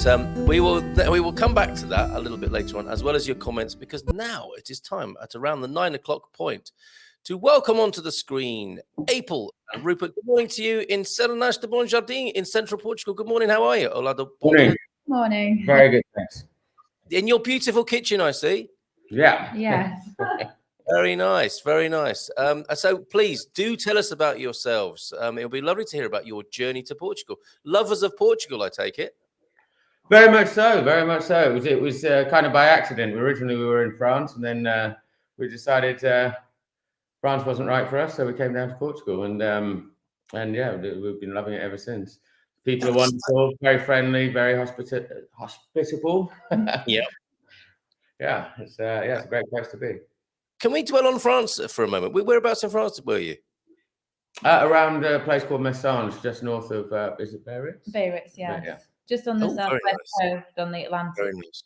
But we will come back to that a little bit later on, as well as your comments, because now it is time at around the 9 o'clock point to welcome onto the screen April and Rupert. Good morning to you in Cernache de Bon Jardim in Central Portugal. Good morning. How are you? Morning. Morning. Very good, thanks. In your beautiful kitchen, I see. Yeah. Yes. Very nice, very nice. So please do tell us about yourselves. It'll be lovely to hear about your journey to Portugal. Lovers of Portugal, I take it. Very much so. Very much so. It was kind of by accident. Originally, we were in France, and then we decided France wasn't right for us, so we came down to Portugal, and yeah, we've been loving it ever since. People are wonderful, very friendly, very hospitable. Yeah. Yeah, it's a great place to be. Can we dwell on France for a moment? Whereabouts in France were you? Around a place called Messange, just north of, is it Biarritz? Biarritz, yes. Yeah. Just on the southwest nice. coast on the Atlantic. Very nice.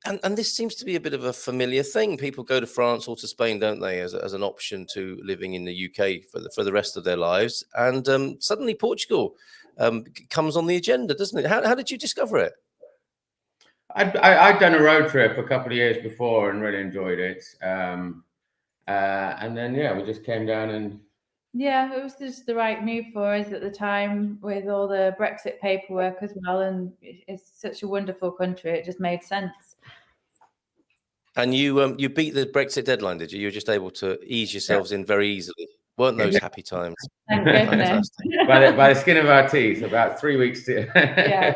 And this seems to be a bit of a familiar thing. People go to France or to Spain, don't they, as an option to living in the UK for the rest of their lives. And suddenly Portugal comes on the agenda, doesn't it? How did you discover it? I'd done a road trip a couple of years before and really enjoyed it. And then, yeah, we just came down and... Yeah, it was just the right move for us at the time with all the Brexit paperwork as well. And it's such a wonderful country. It just made sense. And you beat the Brexit deadline, did you? You were just able to ease yourselves in very easily. Weren't those happy times? Fantastic. by the skin of our teeth, about 3 weeks to. Yeah.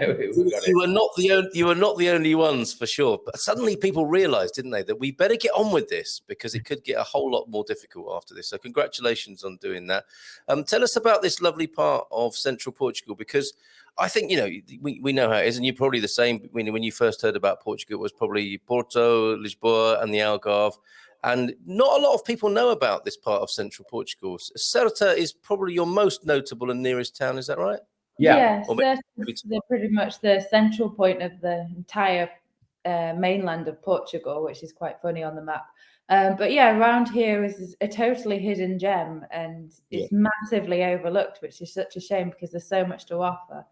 You were not the only ones, for sure. But suddenly people realised, didn't they, that we better get on with this because it could get a whole lot more difficult after this. So congratulations on doing that. Tell us about this lovely part of Central Portugal, because I think, we know how it is, and you're probably the same. When you first heard about Portugal, it was probably Porto, Lisboa, and the Algarve. And not a lot of people know about this part of Central Portugal. Serta is probably your most notable and nearest town, is that right? Yeah. Yes, they're pretty much the central point of the entire mainland of Portugal, which is quite funny on the map. But yeah, around here is a totally hidden gem, and it's massively overlooked, which is such a shame because there's so much to offer.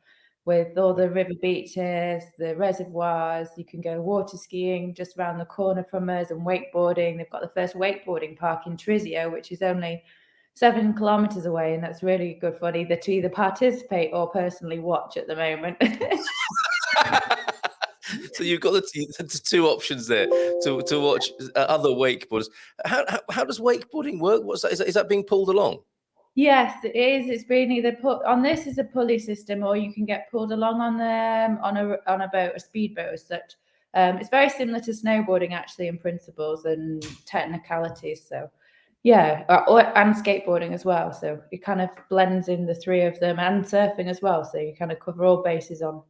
With all the river beaches, the reservoirs, you can go water skiing just around the corner from us, and wakeboarding. They've got the first wakeboarding park in Trizio, which is only 7 kilometers away, and that's really good fun either to participate or personally watch at the moment. So you've got the two options there to watch other wakeboarders. How does wakeboarding work? What's that? Is that being pulled along? Yes, it is. It's been either put on. This is a pulley system, or you can get pulled along on a boat, a speedboat as such. It's very similar to snowboarding, actually, in principles and technicalities. So, yeah, and skateboarding as well. So it kind of blends in the three of them, and surfing as well. So you kind of cover all bases on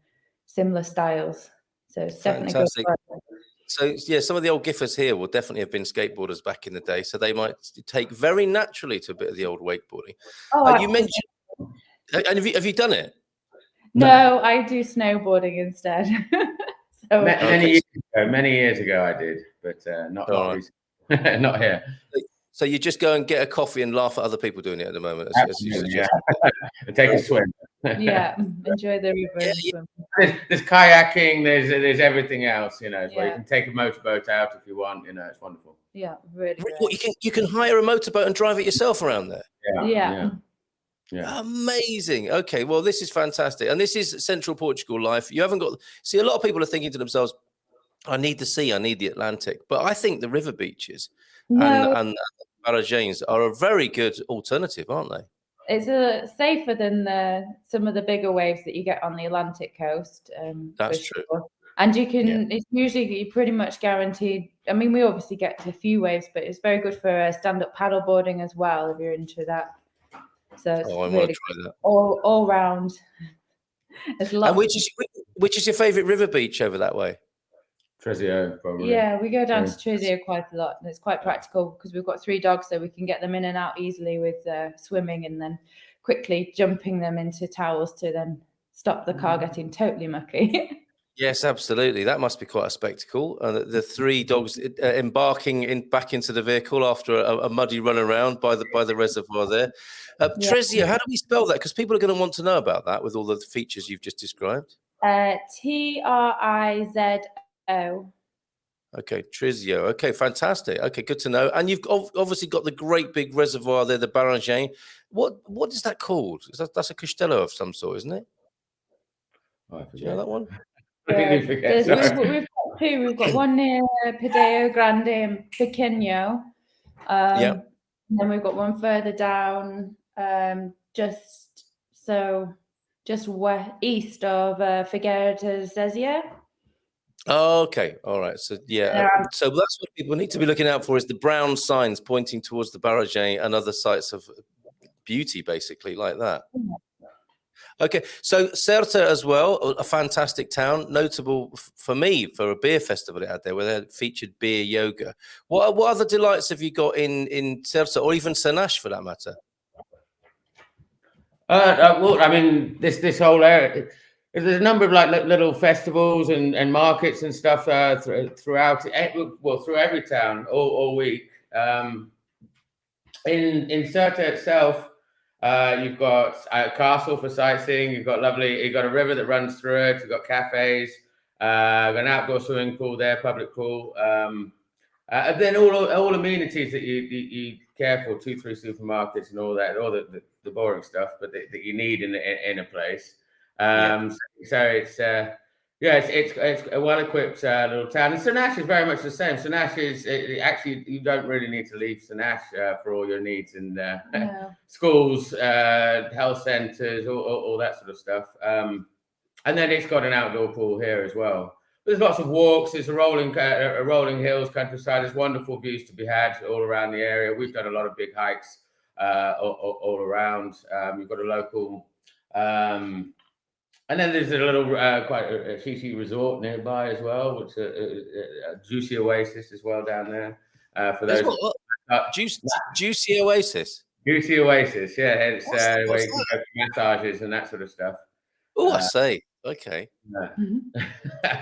similar styles. So it's definitely fantastic. Good. So, yeah, some of the old giffers here will definitely have been skateboarders back in the day, so they might take very naturally to a bit of the old wakeboarding. You mentioned, and have you done it? No, I do snowboarding instead. So, many years ago I did, but not recently. Not here. So you just go and get a coffee and laugh at other people doing it at the moment, as you suggest. Take a swim. Yeah, enjoy the river. Yeah. There's kayaking. There's everything else. Where you can take a motorboat out if you want. It's wonderful. Yeah, really. Well, you can hire a motorboat and drive it yourself around there. Yeah. Amazing. Okay, well, this is fantastic, and this is Central Portugal life. You haven't got. See, a lot of people are thinking to themselves, "I need the sea. I need the Atlantic," but I think the river beaches and Paragens are a very good alternative, aren't they? It's safer than some of the bigger waves that you get on the Atlantic coast. That's true. Sure. And you can, it's usually pretty much guaranteed. I mean, we obviously get a few waves, but it's very good for stand-up paddleboarding as well, if you're into that. So it's really try that. All round. And which is your favourite river beach over that way? Trizio, probably. Yeah, we go down to Trizio quite a lot, and it's quite practical because we've got 3 dogs, so we can get them in and out easily with swimming, and then quickly jumping them into towels to then stop the car getting totally mucky. Yes, absolutely. That must be quite a spectacle. The 3 dogs embarking back into the vehicle after a muddy run around by the reservoir there. Trizio, how do we spell that? Because people are going to want to know about that with all the features you've just described. Trizo. Okay, Trizio. Okay, fantastic. Okay, good to know. And you've obviously got the great big reservoir there, the Barragin. What is that called? That's a castello of some sort, isn't it? Oh, I Do you know that one? Yeah, forget. we've got two. We've got one near Pedeo Grande and Pequeño. Yeah. And then we've got one further down, just east of Figueira de Zezia. Oh, okay. All right. So yeah. So that's what people need to be looking out for, is the brown signs pointing towards the Barragin and other sites of beauty, basically, like that. Okay. So Serta as well, a fantastic town, notable for me for a beer festival it had there, where they featured beer yoga. What other delights have you got in Serta, or even Cernache for that matter? Well, I mean, this whole area, there's a number of like little festivals and markets and stuff throughout, through every town all week. In Certa itself, you've got a castle for sightseeing. You've got a river that runs through it. You've got cafes, an outdoor swimming pool there, public pool. And then all amenities that you care for, 2-3 supermarkets and all that, all the boring stuff, but that you need in a place. So it's it's a well-equipped little town. And Cernache is very much the same. Cernache is actually, you don't really need to leave Cernache for all your needs in schools, health centres, all that sort of stuff. And then it's got an outdoor pool here as well. There's lots of walks. There's a rolling hills countryside. There's wonderful views to be had all around the area. We've done a lot of big hikes all around. You've got a local, and then there's a little quite a cheeky resort nearby as well, which a juicy oasis as well down there for those. Juicy oasis. Juicy oasis, yeah. It's where you can go for massages and that sort of stuff. Oh, I say. Okay.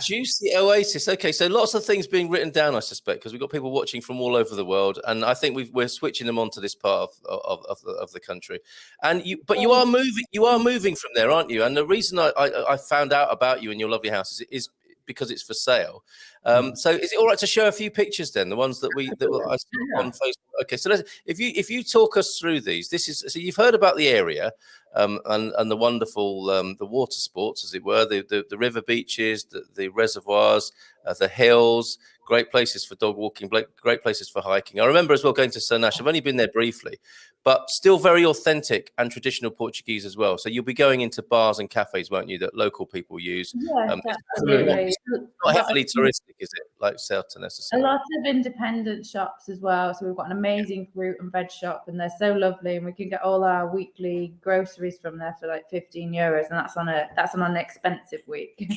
Juicy oasis. Okay, so lots of things being written down, I suspect, because we've got people watching from all over the world, and I think we're switching them onto this part of the country. And you are moving from there, aren't you? And the reason I found out about you and your lovely house is because it's for sale. So is it all right to show a few pictures then, the ones that I saw on Facebook? Okay, so if you talk us through these, so you've heard about the area. And the wonderful the water sports, as it were, the river beaches, the reservoirs, the hills, great places for dog walking, great places for hiking. I remember as well going to Cernache. I've only been there briefly, but still very authentic and traditional Portuguese as well. So you'll be going into bars and cafes, won't you, that local people use? Yes, absolutely. It's not heavily touristic, is it, like Certa necessarily? A lot of independent shops as well. So we've got an amazing fruit and veg shop, and they're so lovely, and we can get all our weekly groceries from there for like €15, and that's on an expensive week.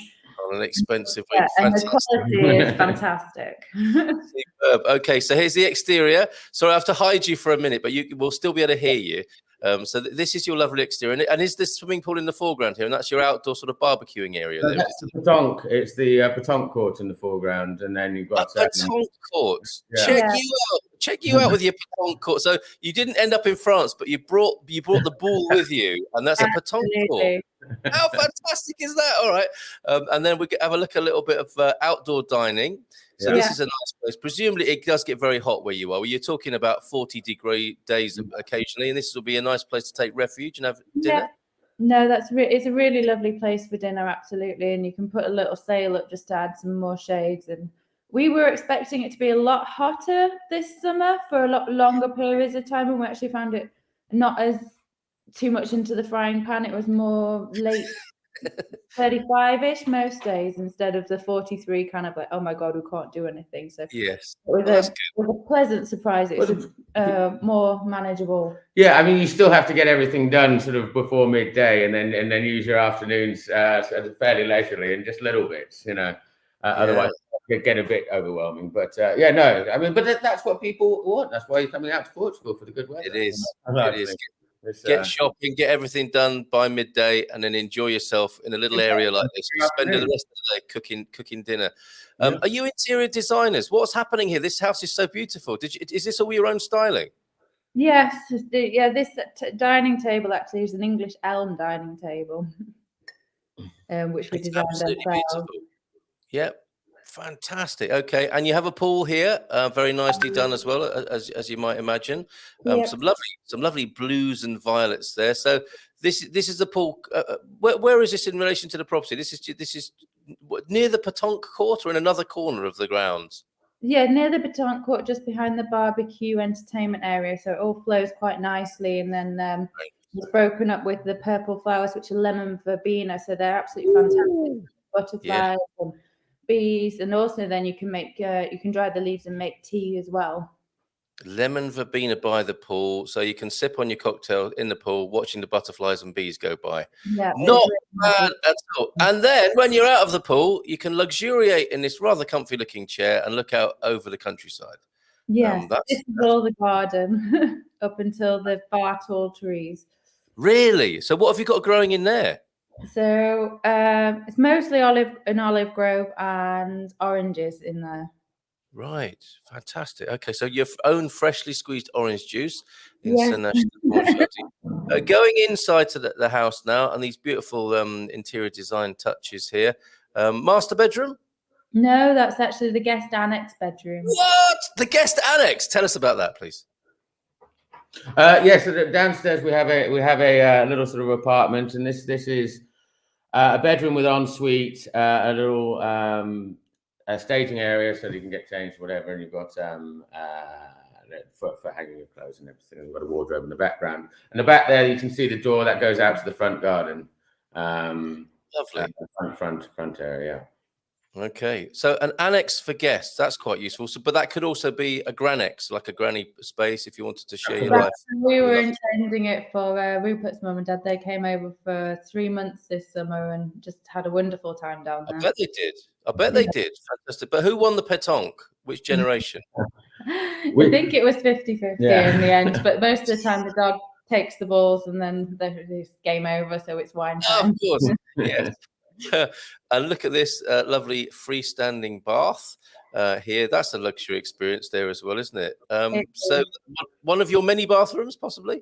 On an expensive week, and the quality is fantastic. Superb. Okay, so here's the exterior. Sorry, I have to hide you for a minute, but we'll still be able to hear you. So this is your lovely exterior, and is this swimming pool in the foreground here, and that's your outdoor sort of barbecuing area? So that's the pétanque. It's the pétanque court in the foreground, and then you've got pétanque courts. Yeah. Check you out with your pétanque court. So you didn't end up in France, but you brought the ball with you, and that's a pétanque court. How fantastic is that? All right, and then we have a look a little bit of outdoor dining. So this is a nice place. Presumably, it does get very hot where you are. You're talking about 40-degree days occasionally, and this will be a nice place to take refuge and have dinner. Yeah. No, it's a really lovely place for dinner, absolutely. And you can put a little sail up just to add some more shades. And we were expecting it to be a lot hotter this summer for a lot longer periods of time, and we actually found it not as too much into the frying pan. It was more late 35-ish most days instead of the 43, kind of like, oh my God, we can't do anything. So yes, it was a pleasant surprise. It was more manageable. Yeah, I mean, you still have to get everything done sort of before midday, and then use your afternoons fairly leisurely and just little bits, otherwise it get a bit overwhelming. But but that's what people want. That's why you're coming out to Portugal, for the good weather. It is. It is. Get shopping, get everything done by midday, and then enjoy yourself in a little area like this. You spend the rest of the day cooking dinner. Are you interior designers? What's happening here? This house is so beautiful. Is this all your own styling? Yes. This dining table actually is an English elm dining table. which we It's designed absolutely ourselves. beautiful. Yep. Fantastic. Okay, and you have a pool here, very nicely done as well, as you might imagine. Yep. Some lovely blues and violets there. So this is the pool. Where is this in relation to the property? This is near the Petanque Court or in another corner of the grounds? Yeah, near the Petanque Court, just behind the barbecue entertainment area. So it all flows quite nicely, and then it's broken up with the purple flowers, which are lemon verbena. So they're absolutely fantastic. Butterflies and bees, and also then you can make you can dry the leaves and make tea as well. Lemon verbena by the pool, so you can sip on your cocktail in the pool, watching the butterflies and bees go by. Yeah, Not really bad at all. And then when you're out of the pool, you can luxuriate in this rather comfy looking chair and look out over the countryside. Yes, That's this is all the garden up until the far tall trees. really. So what have you got growing in there? So it's mostly an olive grove and oranges in there. Right, fantastic. Okay, so your own freshly squeezed orange juice in Yes. Cernache. Going inside to the house now, and these beautiful interior design touches here. Master bedroom? No, that's actually the guest annex bedroom. What? The guest annex? Tell us about that, please. Yes, so downstairs we have a little sort of apartment, and this is a bedroom with ensuite, a little a staging area so that you can get changed, whatever, and you've got for hanging your clothes and everything. And you've got a wardrobe in the background, and the back there you can see the door that goes out to the front garden. Lovely. Front area. Okay, so an annex for guests, that's quite useful. So, but that could also be a grannex, like a granny space if you wanted to share your life. We were intending it for Rupert's mum and dad. They came over for 3 months this summer and just had a wonderful time down there. I bet they did. I bet they did. Fantastic. But who won the pétanque? Which generation? I think it was 50-50 in the end, but most of the time the dog takes the balls and then it's game over, so it's wine time. Of course, yes. And look at this lovely freestanding bath here. That's a luxury experience there as well, isn't it? So one of your many bathrooms, possibly?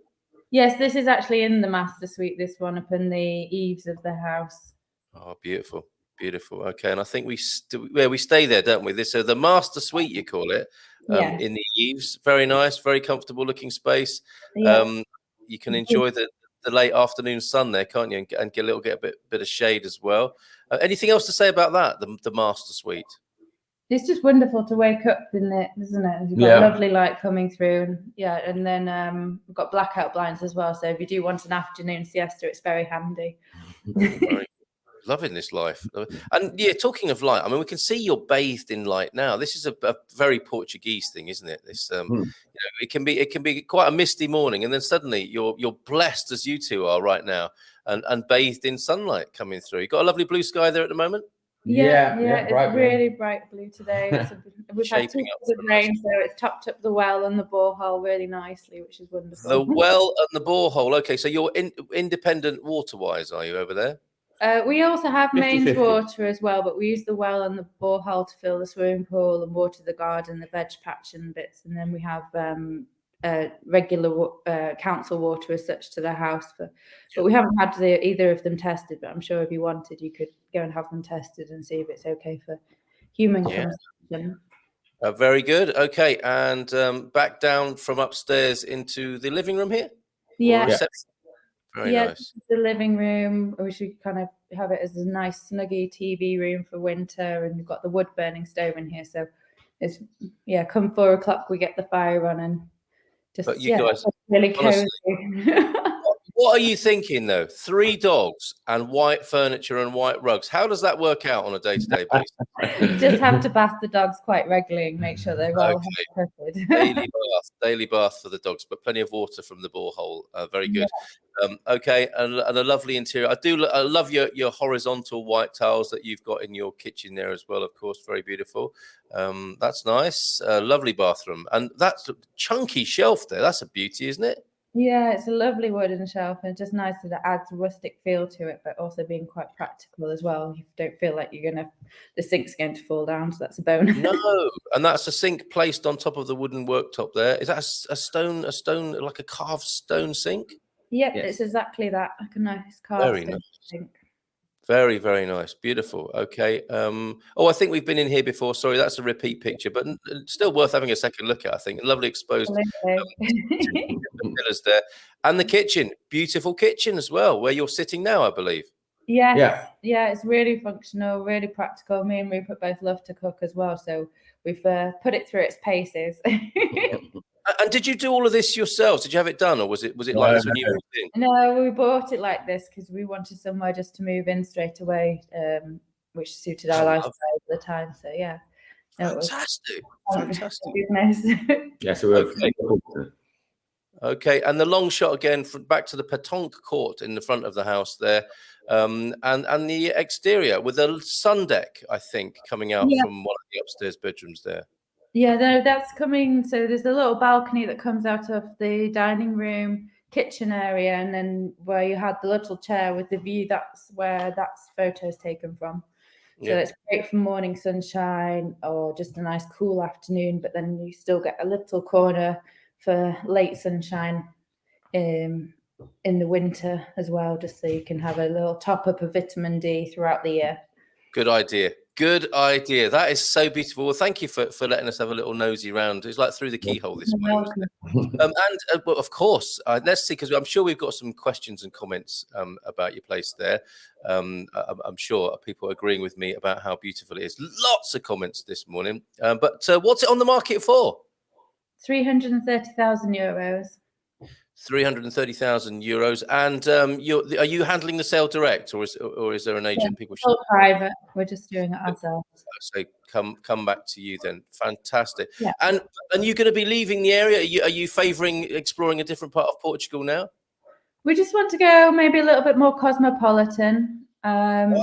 Yes, this is actually in the master suite, this one up in the eaves of the house. Oh, beautiful. Beautiful. Okay, and I think we stay there, don't we? So the master suite, you call it, in the eaves. Very nice, very comfortable looking space. You can enjoy the late afternoon sun there, can't you? And get a bit of shade as well. Anything else to say about that? The master suite. It's just wonderful to wake up in it, isn't it? You've got lovely light coming through, and then we've got blackout blinds as well. So if you do want an afternoon siesta, it's very handy. Right. Loving this life. And yeah, talking of light, I mean, we can see you're bathed in light now. This is a very Portuguese thing, isn't it? This it can be quite a misty morning, and then suddenly you're blessed, as you two are right now, and bathed in sunlight coming through. You've got a lovely blue sky there at the moment. Yeah, it's really bright blue today. We've had 2 days of rain, so it's topped up the well and the borehole really nicely, which is wonderful. The well and the borehole. Okay, so you're independent water-wise, are you over there? We also have 50-50. mains water as well, but we use the well and the borehole to fill the swimming pool and water the garden, the veg patch and bits. And then we have regular council water as such to the house. But we haven't had either of them tested, but I'm sure if you wanted, you could go and have them tested and see if it's okay for human consumption. Very good. Okay, and back down from upstairs into the living room here? Yeah. Very nice. The living room. We should kind of have it as a nice snuggy TV room for winter, and we've got the wood burning stove in here. So it's come 4 o'clock, we get the fire on and just guys, really cozy. What are you thinking though? 3 dogs and white furniture and white rugs. How does that work out on a day-to-day basis? Just have to bath the dogs quite regularly and make sure they're well covered. daily bath for the dogs, but plenty of water from the borehole. Very good. Okay, and a lovely interior. I love your horizontal white tiles that you've got in your kitchen there as well. Of course, very beautiful. That's nice. Lovely bathroom, and that's a chunky shelf there. That's a beauty, isn't it? Yeah, it's a lovely wooden shelf, and it's just nice that it adds a rustic feel to it, but also being quite practical as well. You don't feel like the sink's going to fall down, so that's a bonus. No, and that's a sink placed on top of the wooden worktop there. Is that a stone, like a carved stone sink? Yep, it's exactly that. Like a nice carved Very nice. sink. Very, very nice. Beautiful. Okay. Oh, I think we've been in here before. Sorry, that's a repeat picture, but still worth having a second look at, I think. Lovely exposed pillars there. And the kitchen. Beautiful kitchen as well, where you're sitting now, I believe. Yes. Yeah, it's really functional, really practical. Me and Rupert both love to cook as well, so we've put it through its paces. And did you do all of this yourselves? Did you have it done, or was it like this when you moved in? No, we bought it like this because we wanted somewhere just to move in straight away, which suited our lifestyle at the time. So yeah, fantastic. Goodness. Yeah, so we're okay, and the long shot again back to the pétanque court in the front of the house there, and the exterior with a sun deck, I think, coming out from one of the upstairs bedrooms there. Yeah, that's coming. So there's a little balcony that comes out of the dining room, kitchen area, and then where you had the little chair with the view, that's where that photo is taken from. So it's great for morning sunshine or just a nice cool afternoon, but then you still get a little corner for late sunshine in the winter as well, just so you can have a little top up of vitamin D throughout the year. Good idea. Good idea. That is so beautiful. Well, thank you for letting us have a little nosy round. It's like through the keyhole this morning. And well, of course, let's see, because I'm sure we've got some questions and comments about your place there. I'm sure people are agreeing with me about how beautiful it is. Lots of comments this morning. But what's it on the market for? 330,000 euros. 330,000 euros. And are you handling the sale direct, or is there an agent? People should private. We're just doing it ourselves. So come back to you then. Fantastic. Yeah. And you're going to be leaving the area. Are you favouring exploring a different part of Portugal now? We just want to go maybe a little bit more cosmopolitan. And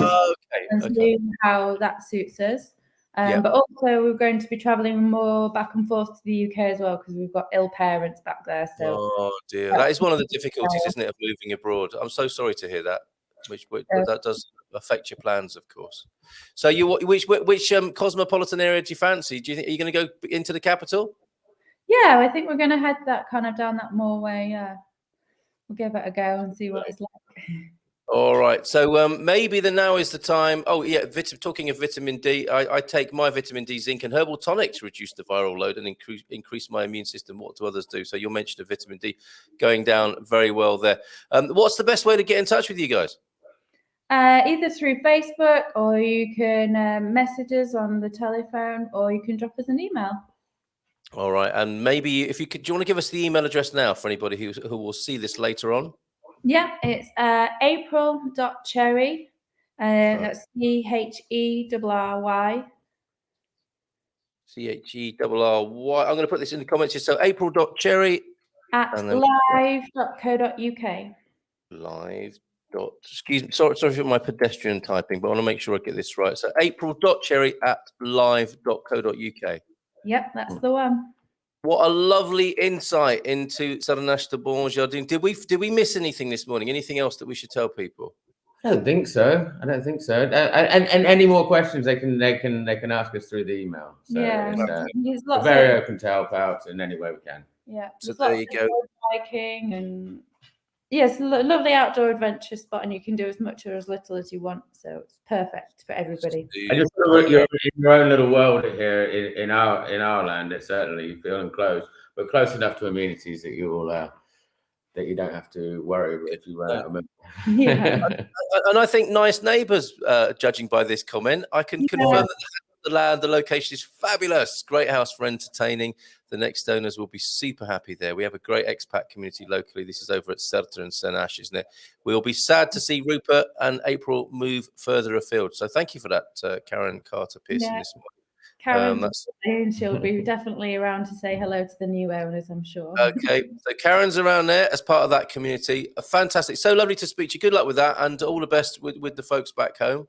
see how that suits us. But also we're going to be traveling more back and forth to the UK as well, because we've got ill parents back there. So oh dear, that is one of the difficulties, isn't it, of moving abroad? I'm so sorry to hear that. Which that does affect your plans, of course. So which cosmopolitan area do you fancy? Do you think are you going to go into the capital? Yeah, I think we're going to head that kind of down that Moor way. Yeah, we'll give it a go and see what it's like. All right, so maybe now is the time. Oh yeah, talking of vitamin D, I take my vitamin D, zinc, and herbal tonic to reduce the viral load and increase my immune system. What do others do? So you'll mention the vitamin D going down very well there. What's the best way to get in touch with you guys? Either through Facebook, or you can message us on the telephone, or you can drop us an email. All right, and maybe if you could, do you want to give us the email address now for anybody who will see this later on? Yeah, it's april.cherry, that's CHERRY. CHERRY. I'm going to put this in the comments here. So april.cherry at live.co.uk. Live. Excuse me, sorry for my pedestrian typing, but I want to make sure I get this right. So april.cherry at live.co.uk. Yep, that's the one. What a lovely insight into Cernache de Bonjardin. Did we miss anything this morning? Anything else that we should tell people? I don't think so. And any more questions they can ask us through the email. So we're very open to help out in any way we can. Yeah. So there you go. Hiking and yes, lovely outdoor adventure spot, and you can do as much or as little as you want. So it's perfect for everybody. I just feel like you're in your own little world here in our land. It's certainly you feel enclosed, but close enough to amenities that you don't have to worry if you run out of money. Yeah. And I think nice neighbours, judging by this comment, I can confirm that the land, the location is fabulous. Great house for entertaining. The next owners will be super happy there. We have a great expat community locally. This is over at Serta and Cernache, isn't it? We'll be sad to see Rupert and April move further afield. So thank you for that, Karen Carter-Pearson this morning. Karen, she'll be definitely around to say hello to the new owners, I'm sure. Okay, so Karen's around there as part of that community. Fantastic. So lovely to speak to you. Good luck with that, and all the best with the folks back home.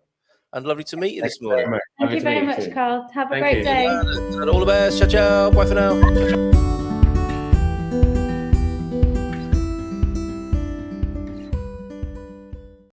And lovely to meet you this morning. Thank you very much, Carl. Have a great day. And all the best. Ciao, ciao. Bye for now. Ciao, ciao.